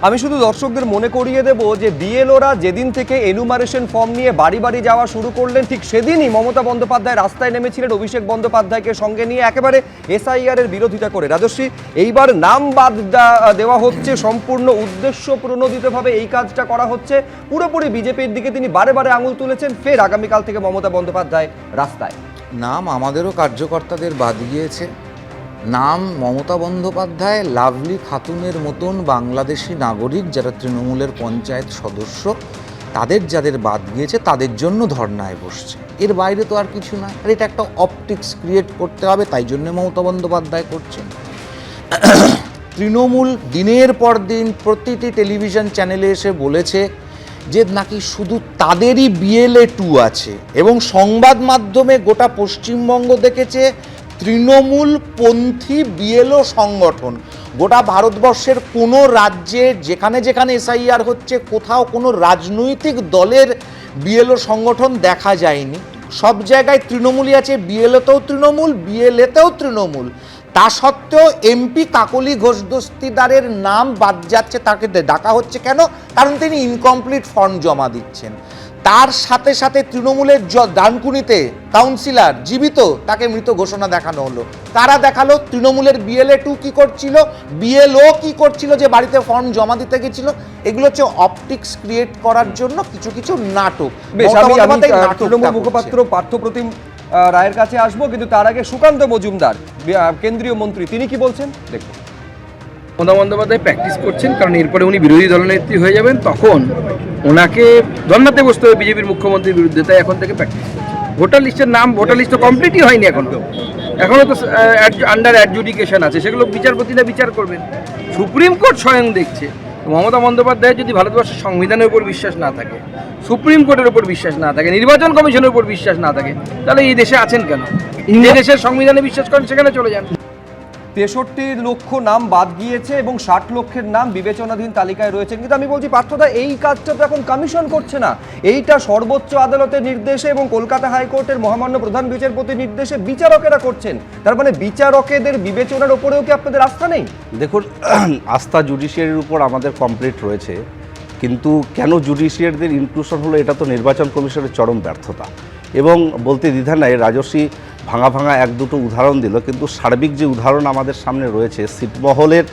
আমি শুধু দর্শকদের মনে করিয়ে দেব যে বিএলওরা যেদিন থেকে এনুমারেশন ফর্ম নিয়ে বাড়ি বাড়ি যাওয়া শুরু করলেন, ঠিক সেদিনই মমতা বন্দ্যোপাধ্যায় রাস্তায় নেমেছিলেন অভিষেক বন্দ্যোপাধ্যায়কে সঙ্গে নিয়ে একেবারে এসআইআর এর বিরোধিতা করে। রাজশ্রী, এইবার নাম বাদ দেওয়া হচ্ছে, সম্পূর্ণ উদ্দেশ্য প্রণোদিতভাবে এই কাজটা করা হচ্ছে, পুরোপুরি বিজেপির দিকে তিনি বারে বারে আঙুল তুলেছেন। ফের আগামীকাল থেকে মমতা বন্দ্যোপাধ্যায় রাস্তায়। নাম আমাদেরও কার্যকর্তাদের বাদ গিয়েছে। নাম মমতা বন্দ্যোপাধ্যায়, লাভলি খাতুনের মতন বাংলাদেশি নাগরিক যারা তৃণমূলের পঞ্চায়েত সদস্য, তাদের যাদের বাদ গিয়েছে তাদের জন্য ধর্নায় বসছে। এর বাইরে তো আর কিছু না। আর এটা একটা অপটিক্স ক্রিয়েট করতে হবে, তাই জন্য মমতা বন্দ্যোপাধ্যায় করছেন। তৃণমূল দিনের পর দিন প্রতিটি টেলিভিশন চ্যানেলে এসে বলেছে যে নাকি শুধু তাদেরই বিএলএ 2 আছে, এবং সংবাদ মাধ্যমে গোটা পশ্চিমবঙ্গ দেখেছে তৃণমূলপন্থী বিএলও সংগঠন। গোটা ভারতবর্ষের কোনো রাজ্যে যেখানে যেখানে এসআইআর হচ্ছে কোথাও কোনো রাজনৈতিক দলের বিএলও সংগঠন দেখা যায়নি। সব জায়গায় তৃণমূলই আছে, বিএলওতেও তৃণমূল, বিএলএতেও তৃণমূল। তা সত্ত্বেও এমপি কাকলি ঘোষ দস্তিদারের নাম বাদ যাচ্ছে, তাকে ডাকা হচ্ছে কেন? কারণ তিনি ইনকমপ্লিট ফর্ম জমা দিচ্ছেন। তার সাথে সাথে তৃণমূলের ডানকুনিতে কাউন্সিলর জীবিত, তাকে মৃত ঘোষণা দেখানো হলো। তারা দেখালো তৃণমূলের বিএলএ 2 কি করছিল, বিএলও কি করছিল যে বাড়িতে ফর্ম জমা দিতে গেছিল। এগুলো হচ্ছে অপটিক্স ক্রিয়েট করার জন্য কিছু কিছু নাটক। তৃণমূল মুখপাত্র পার্থপ্রতিম রায়ের কাছে আসবো, কিন্তু তার আগে সুকান্ত মজুমদার কেন্দ্রীয় মন্ত্রী, তিনি কি বলছেন দেখুন। মমতা বন্দ্যোপাধ্যায় প্র্যাকটিস করছেন, কারণ এরপরে উনি বিরোধী দলনেত্রী হয়ে যাবেন, তখন ওনাকে ধর্নাতে বসতে হবে বিজেপির মুখ্যমন্ত্রীর বিরুদ্ধে। তাই এখন থেকে প্র্যাকটিস করছে। ভোটার লিস্টের নাম, ভোটার লিস্ট তো কমপ্লিটই হয়নি এখনো তো আন্ডার অ্যাডজুডিকেশন আছে, সেগুলো বিচারপতিরা বিচার করবেন। সুপ্রিম কোর্ট স্বয়ং দেখছে। মমতা বন্দ্যোপাধ্যায়ের যদি ভারতবর্ষের সংবিধানের উপর বিশ্বাস না থাকে, সুপ্রিম কোর্টের উপর বিশ্বাস না থাকে, নির্বাচন কমিশনের উপর বিশ্বাস না থাকে, তাহলে এই দেশে আছেন কেন? যে দেশের সংবিধানে বিশ্বাস করেন সেখানে চলে যান। 63 লক্ষ নাম বাদ গিয়েছে এবং 60 লক্ষের নাম বিবেচনাধীন তালিকায় রয়েছে। কিন্তু আমি বলছি পার্থদা, এই কাজটা তো এখন কমিশন করছে না, এইটা সর্বোচ্চ আদালতের নির্দেশে এবং কলকাতা হাইকোর্টের মহামান্য প্রধান বিচারপতির নির্দেশে বিচারকেরা করছেন। তার মানে বিচারকেদের বিবেচনার উপরেও কি আপনাদের আস্থা নেই? দেখুন, আস্থা জুডিশিয়ারির উপর আমাদের কমপ্লিট রয়েছে, কিন্তু কেন জুডিশিয়ারিদের ইনক্লুশন হলো, এটা তো নির্বাচন কমিশনের চরম ব্যর্থতা। এবং বলতে দ্বিধা নাই, রাজস্বী ভাঙা ভাঙা এক দুটো উদাহরণ দিল, কিন্তু সার্বিক যে উদাহরণ আমাদের সামনে রয়েছে, ছিটমহলের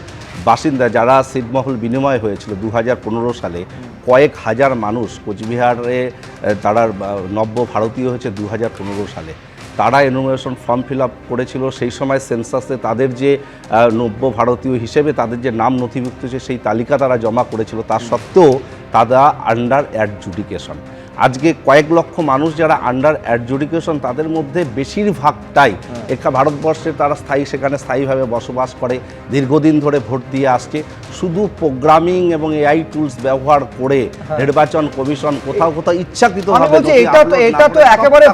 বাসিন্দা যারা ছিটমহল বিনিময় হয়েছিল 2015 সালে, কয়েক হাজার মানুষ কোচবিহারে তারা নব্য ভারতীয় হয়েছে 2015 সালে। তারা এনুমারেশন ফর্ম ফিল আপ করেছিল। সেই সময় সেন্সাসে তাদের যে নব্য ভারতীয় হিসেবে তাদের যে নাম নথিভুক্ত হয়েছে সেই তালিকা তারা জমা করেছিল। তা সত্ত্বেও তারা আন্ডার অ্যাডজুডিকেশন। আজকে কয়েক লক্ষ মানুষ যারা আন্ডার অ্যাডজুডিকেশন, তাদের মধ্যে বেশিরভাগটাই ভারতবর্ষে তারা সেখানে স্থায়ীভাবে বসবাস করে, দীর্ঘদিন ধরে ভোট দিয়ে আসছে। শুধু প্রোগ্রামিং এবং এআই টুলস ব্যবহার করে নির্বাচন কমিশন কোথাও কোথাও ইচ্ছাকৃতভাবে, এটা তো একেবারে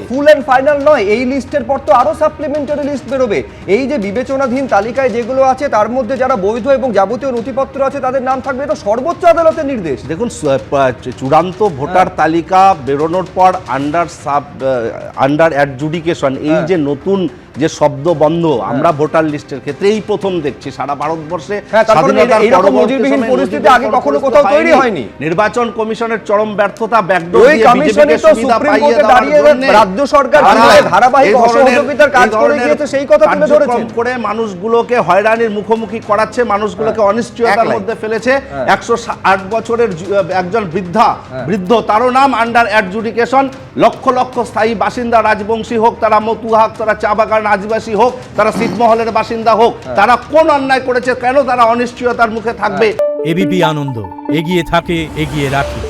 ফুল এন্ড ফাইনাল নয়। এই লিস্টের পর তো আরো সাপ্লিমেন্টারি লিস্ট বেরোবে। এই যে বিবেচনাধীন তালিকায় যেগুলো আছে তার মধ্যে যারা বৈধ এবং যাবতীয় নথিপত্র আছে তাদের নাম থাকবে, এটা সর্বোচ্চ আদালতের নির্দেশ। দেখুন, চূড়ান্ত ভোটার তালিকা বেরোনোর পর আন্ডার অ্যাডজুডিকেশন, এই যে নতুন যে শব্দ বন্ধ আমরা ভোটার লিস্টের ক্ষেত্রে এই প্রথম দেখছি সারা ভারতবর্ষে। পরিস্থিতি আগে কখনো কোথাও তৈরি হয়নি। নির্বাচন কমিশনের চরম ব্যর্থতা, রাজ্য সরকার ধারাবাহিক অসহযোগিতার কাজ করে গিয়েছে, সেই কথা তুলে ধরেছেন করে মানুষগুলোকে হয়রানির মুখোমুখি করাচ্ছে, মানুষগুলোকে অনিশ্চয়তার মধ্যে ফেলেছে। 108 বছরের একজন বৃদ্ধ, তারও নাম আন্ডার অ্যাডজুডিকেশন। লক্ষ লক্ষ স্থায়ী বাসিন্দা, রাজবংশী হোক, তারা মতুয়া হোক, তারা চা বাগান আদিবাসী হোক, তারা ছিটমহলের বাসিন্দা হোক, তারা কোন অন্যায় করেছে, কেন তারা অনিশ্চয়তার মুখে থাকবে? এবিপি আনন্দ, এগিয়ে থাকে, এগিয়ে রাখে।